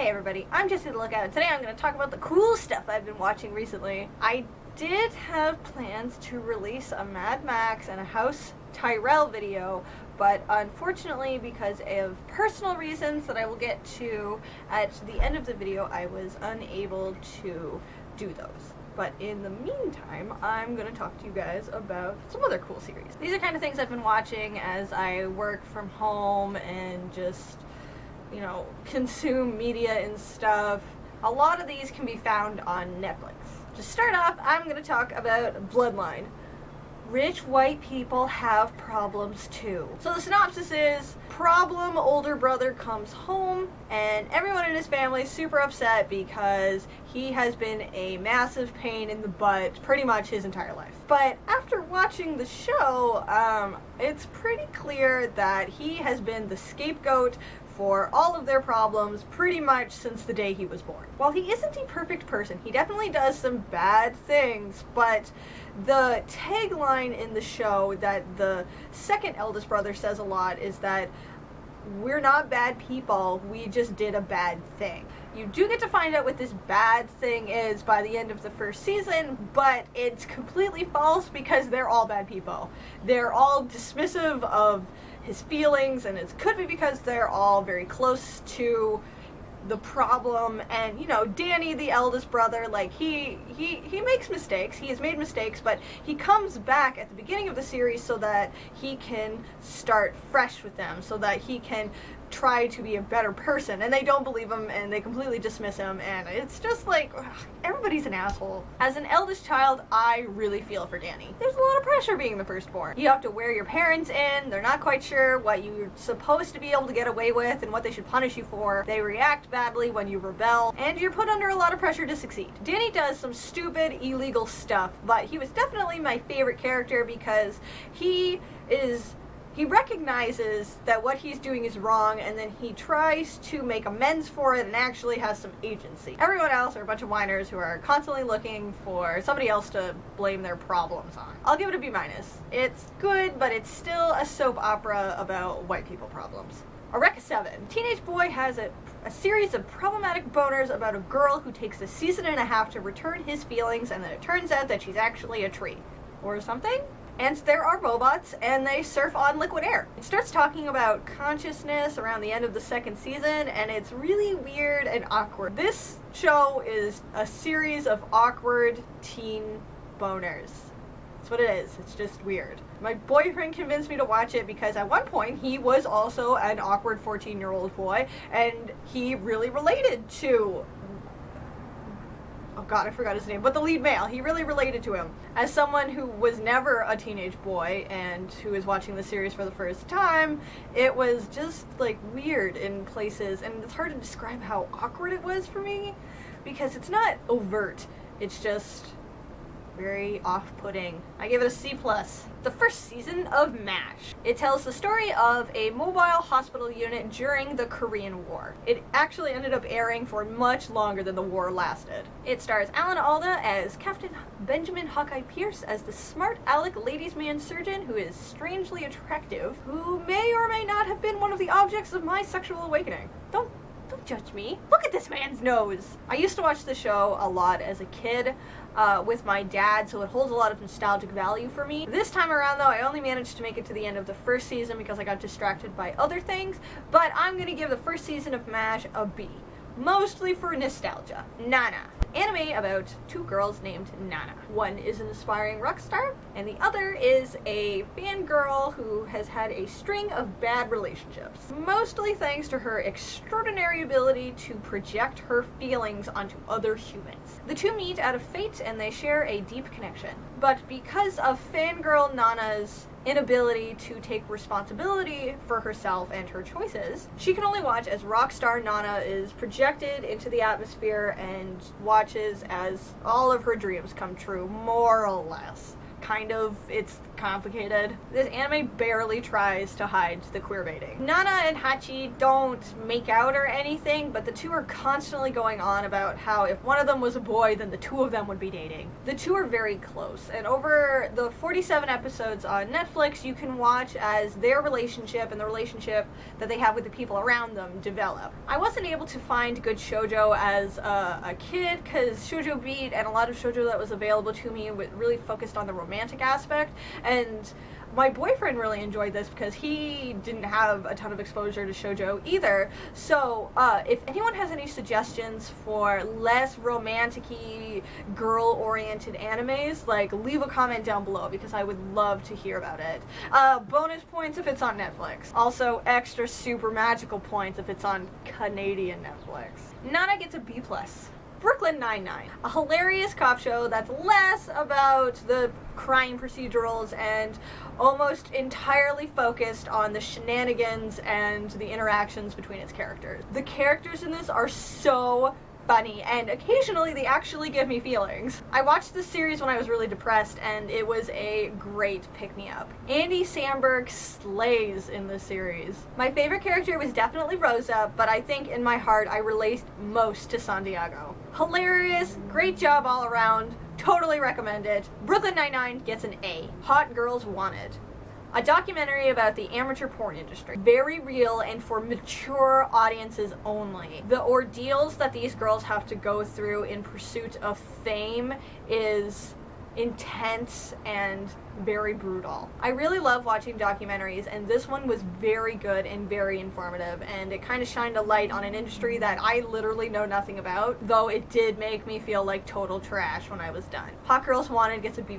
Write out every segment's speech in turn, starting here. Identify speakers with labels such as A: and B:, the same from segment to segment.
A: Hey everybody, I'm Jessie the Lookout, and today I'm going to talk about the cool stuff I've been watching recently. I did have plans to release a Mad Max and a House Tyrell video, but unfortunately, because of personal reasons that I will get to at the end of the video, I was unable to do those. But in the meantime, I'm going to talk to you guys about some other cool series. These are kind of things I've been watching as I work from home and just, you know, consume media and stuff. A lot of these can be found on Netflix. To start off, I'm going to talk about Bloodline. Rich white people have problems too. So the synopsis is, problem older brother comes home and everyone in his family is super upset because he has been a massive pain in the butt pretty much his entire life. But after watching the show, it's pretty clear that he has been the scapegoat for all of their problems pretty much since the day he was born. While he isn't a perfect person, he definitely does some bad things, but the tagline in the show that the second eldest brother says a lot is that we're not bad people, we just did a bad thing. You do get to find out what this bad thing is by the end of the first season, but it's completely false because they're all bad people. They're all dismissive of his feelings, and it could be because they're all very close to the problem. And you know, Danny, the eldest brother, like he makes mistakes, he has made mistakes, but he comes back at the beginning of the series so that he can start fresh with them, so that he can try to be a better person, and they don't believe him and they completely dismiss him, and it's just like, ugh, everybody's an asshole. As an eldest child, I really feel for Danny. There's a lot of pressure being the firstborn. You have to wear your parents in, they're not quite sure what you're supposed to be able to get away with and what they should punish you for. They react badly when you rebel, and you're put under a lot of pressure to succeed. Danny does some stupid, illegal stuff, but he was definitely my favorite character because he recognizes that what he's doing is wrong, and then he tries to make amends for it and actually has some agency. Everyone else are a bunch of whiners who are constantly looking for somebody else to blame their problems on. I'll give it a B-. It's good, but it's still a soap opera about white people problems. Eureka 7. Teenage boy has a series of problematic boners about a girl who takes a season and a half to return his feelings, and then it turns out that she's actually a tree. Or something? And there are robots, and they surf on liquid air. It starts talking about consciousness around the end of the second season, and it's really weird and awkward. This show is a series of awkward teen boners. That's what it is. It's just weird. My boyfriend convinced me to watch it because at one point he was also an awkward 14-year-old boy, and he really related to, oh god, I forgot his name, but the lead male. He really related to him. As someone who was never a teenage boy and who is watching the series for the first time, it was just like weird in places, and it's hard to describe how awkward it was for me because it's not overt, it's just very off-putting. I give it a C+. The first season of MASH. It tells the story of a mobile hospital unit during the Korean War. It actually ended up airing for much longer than the war lasted. It stars Alan Alda as Captain Benjamin Hawkeye Pierce as the smart aleck ladies' man surgeon who is strangely attractive, who may or may not have been one of the objects of my sexual awakening. Don't judge me. Look at this man's nose. I used to watch the show a lot as a kid with my dad, so it holds a lot of nostalgic value for me. This time around though, I only managed to make it to the end of the first season because I got distracted by other things, but I'm gonna give the first season of MASH a B. Mostly for nostalgia. Nana. Anime about two girls named Nana. One is an aspiring rock star, and the other is a fangirl who has had a string of bad relationships. Mostly thanks to her extraordinary ability to project her feelings onto other humans. The two meet out of fate and they share a deep connection. But because of fangirl Nana's inability to take responsibility for herself and her choices, she can only watch as rock star Nana is projected into the atmosphere and watches as all of her dreams come true, more or less. it's complicated. This anime barely tries to hide the queerbaiting. Nana and Hachi don't make out or anything, but the two are constantly going on about how if one of them was a boy, then the two of them would be dating. The two are very close, and over the 47 episodes on Netflix, you can watch as their relationship and the relationship that they have with the people around them develop. I wasn't able to find good shoujo as a kid, because Shoujo Beat and a lot of shoujo that was available to me really focused on the romantic aspect, and my boyfriend really enjoyed this because he didn't have a ton of exposure to shoujo either. So if anyone has any suggestions for less romantic-y, girl-oriented animes, like, leave a comment down below because I would love to hear about it. Bonus points if it's on Netflix. Also extra super magical points if it's on Canadian Netflix. Nana gets a B+. Brooklyn Nine-Nine, a hilarious cop show that's less about the crime procedurals and almost entirely focused on the shenanigans and the interactions between its characters. The characters in this are so funny, and occasionally they actually give me feelings. I watched this series when I was really depressed, and it was a great pick-me-up. Andy Samberg slays in this series. My favorite character was definitely Rosa, but I think in my heart I relate most to Santiago. Hilarious, great job all around, totally recommend it. Brooklyn Nine-Nine gets an A. Hot Girls Wanted. A documentary about the amateur porn industry. Very real and for mature audiences only. The ordeals that these girls have to go through in pursuit of fame is intense and very brutal. I really love watching documentaries, and this one was very good and very informative, and it kind of shined a light on an industry that I literally know nothing about, though it did make me feel like total trash when I was done. Hot Girls Wanted gets a B+.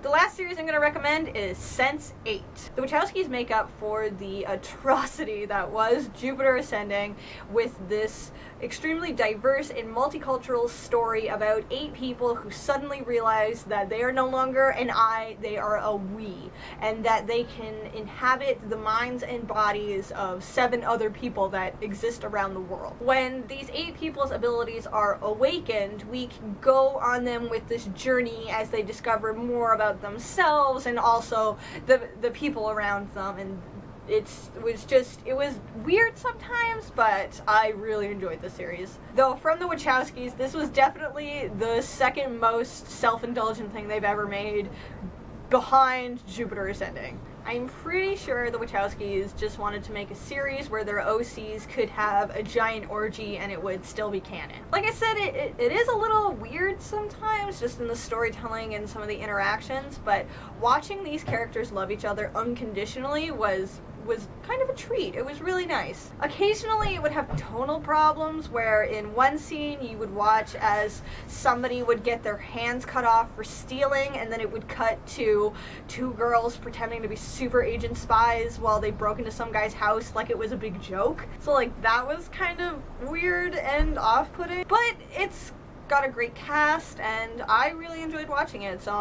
A: The last series I'm going to recommend is Sense8. The Wachowskis make up for the atrocity that was Jupiter Ascending with this extremely diverse and multicultural story about 8 people who suddenly realize that they are no longer an I, they are a we, and that they can inhabit the minds and bodies of 7 other people that exist around the world. When these 8 people's abilities are awakened, we can go on them with this journey as they discover more about themselves and also the people around them, and it was weird sometimes, but I really enjoyed the series. Though from the Wachowskis, this was definitely the second most self-indulgent thing they've ever made, behind Jupiter Ascending. I'm pretty sure the Wachowskis just wanted to make a series where their OCs could have a giant orgy and it would still be canon. Like I said, it is a little weird sometimes, just in the storytelling and some of the interactions, but watching these characters love each other unconditionally was kind of a treat. It was really nice. Occasionally it would have tonal problems where in one scene you would watch as somebody would get their hands cut off for stealing, and then it would cut to 2 girls pretending to be super agent spies while they broke into some guy's house like it was a big joke. So like that was kind of weird and off-putting, but it's got a great cast, and I really enjoyed watching it, so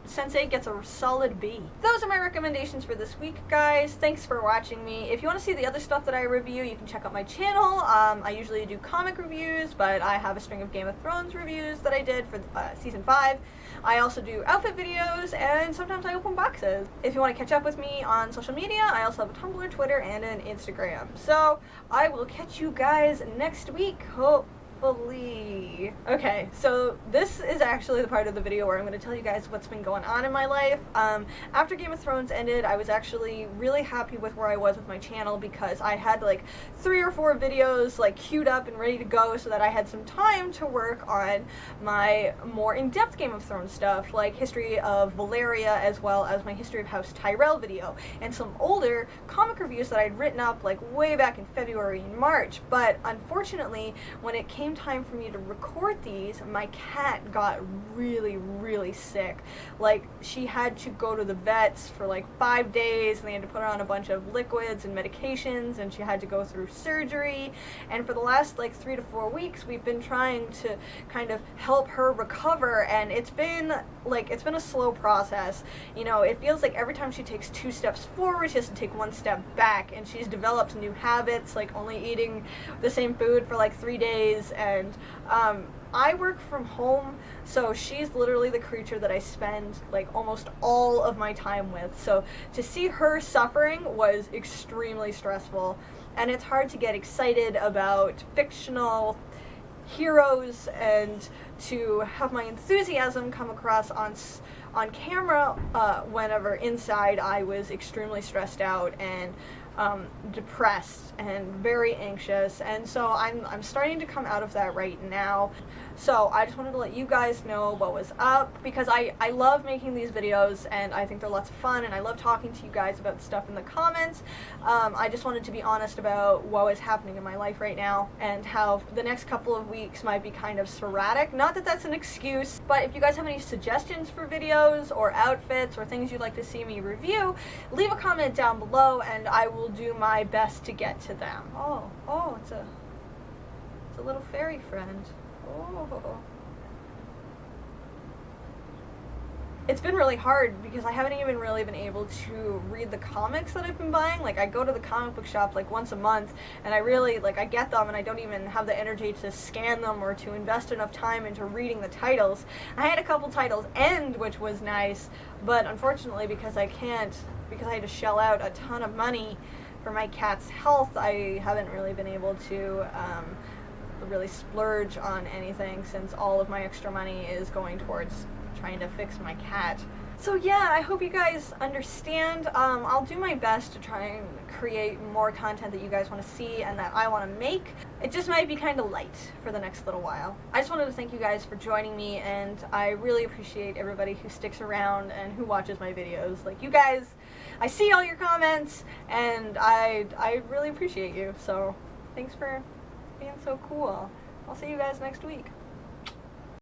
A: Sense8 gets a solid B. Those are my recommendations for this week, guys. Thanks for watching me. If you want to see the other stuff that I review, you can check out my channel. I usually do comic reviews, but I have a string of Game of Thrones reviews that I did for Season 5. I also do outfit videos, and sometimes I open boxes. If you want to catch up with me on social media, I also have a Tumblr, Twitter, and an Instagram. So, I will catch you guys next week. Hopefully. Okay, so this is actually the part of the video where I'm going to tell you guys what's been going on in my life. After Game of Thrones ended, I was actually really happy with where I was with my channel because I had like 3 or 4 videos like queued up and ready to go so that I had some time to work on my more in-depth Game of Thrones stuff, like History of Valeria as well as my History of House Tyrell video, and some older comic reviews that I'd written up like way back in February and March. But unfortunately, when it came time for me to record these, my cat got really sick. Like, she had to go to the vets for like 5 days, and they had to put her on a bunch of liquids and medications, and she had to go through surgery, and for the last like 3 to 4 weeks we've been trying to kind of help her recover, and it's been a slow process. You know, it feels like every time she takes 2 steps forward, she has to take 1 step back, and she's developed new habits, like only eating the same food for like 3 days and I work from home, so she's literally the creature that I spend like almost all of my time with. So to see her suffering was extremely stressful, and it's hard to get excited about fictional heroes and to have my enthusiasm come across on camera whenever inside I was extremely stressed out and depressed and very anxious. And so I'm starting to come out of that right now. So I just wanted to let you guys know what was up, because I love making these videos and I think they're lots of fun, and I love talking to you guys about stuff in the comments. I just wanted to be honest about what was happening in my life right now and how the next couple of weeks might be kind of sporadic. Not that that's an excuse, but if you guys have any suggestions for videos or outfits or things you'd like to see me review, leave a comment down below and I will do my best to get to them. Oh, it's a little fairy friend. Oh. It's been really hard because I haven't even really been able to read the comics that I've been buying. Like, I go to the comic book shop like once a month, and I really, like, I get them and I don't even have the energy to scan them or to invest enough time into reading the titles. I had a couple titles end, which was nice, but unfortunately because I had to shell out a ton of money for my cat's health, I haven't really been able to really splurge on anything, since all of my extra money is going towards trying to fix my cat. So yeah, I hope you guys understand. I'll do my best to try and create more content that you guys want to see and that I want to make. It just might be kind of light for the next little while. I just wanted to thank you guys for joining me, and I really appreciate everybody who sticks around and who watches my videos. Like, you guys, I see all your comments and I really appreciate you, so thanks for being so cool. I'll see you guys next week.